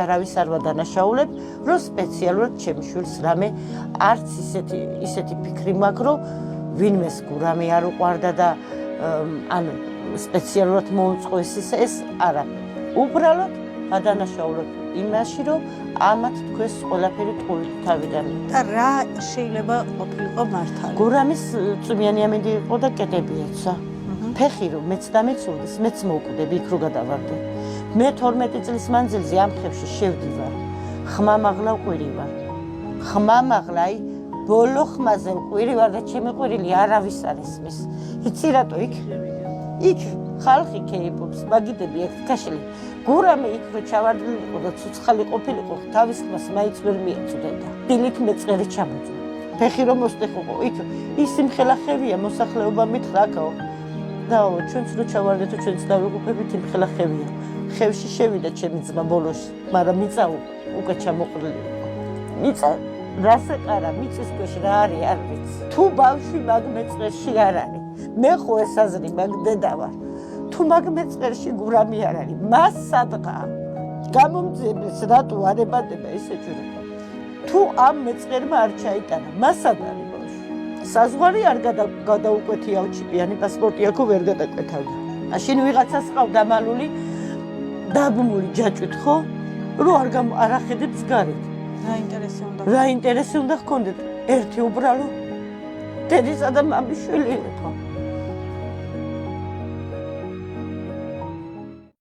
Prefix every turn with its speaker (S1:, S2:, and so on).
S1: არავის არ ვადანაშაულებ, რომ სპეციალურად ჩემი შვილს რამე არც ისეთი ფიქრი მაქვს, რომ ვინმეს გურამი არ უყვარდა და ან სპეციალურად მოუწყოს ეს არა. უბრალოდ ვადანაშაულებ იმაში, რომ ამათ თქვენს ყველაფერი ტყუილ თავიდან.
S2: და რა შეიძლება ყოფილიყო მართალი?
S1: გურამის წვიმიანი ამინდი იყო და კეტებიაცა. ფეხი რომ მეც დამეცურდეს, მეც მოვკვდები იქ რო გადავარდე. მე 12 წლის მანძილზე ამ ხევში შევდივარ. ხმამაღლა ვყვირივარ. ხმამაღლა აი ბოლო ხმაზე ვყვირივარ და ჩემი ყვირილი არავის არ ისმის. იცი რატო იქ ხალხი ქეიფობს, მაგიდები ექთქაშილი. გურამი იქ რო ჩავარდნილიყო და ცოცხალი ყოფილიყო, თავის ხმას მაინც ვერ მიეწვდოდა. დილით მეწყერი ჩამოწვა. ფეხი რომ მოსტეხო, იქ ის სიმხელა ხევია, მოსახლეობა მითხრაკაო. დაო, ჩვენც რო ჩავარდეთო, ჩვენც დავიღუპებით იმხელა ხევია. ხევში შევიდა ჩემი ძმა ბოლოში, მაგრამ მიწა უკვე ჩამოყრილი იყო. მიწა რას ეყარა, მიწის ქვეშ რა არის არ ვიცი. თუ ბავშვი მაგ მეწყერში არ არის, მე ხო ეს აზრი მაგ დედა ვარ. თუ მაგ მეწყერში გურამი არ არის, მას სადღაა. გამომძიების რატო არ ებადება ესე ჯერი. თუ ამ მეწყერმა არ ჩაიტანა, მას სად არის ბავშვი? საზღვარი არ გადაუკვეთია ჩიპიანი პასპორტი აქ ვერ გადაკვეთავდა. მაშინ ვიღაცას ყავდა მალული დაბმული ჯაჭვით ხო? რო არ ახედებს გარეთ. რა ინტერესი უნდა ჰქონდეთ? ერთი უბრალო დედისა და მამის შვილი იყო.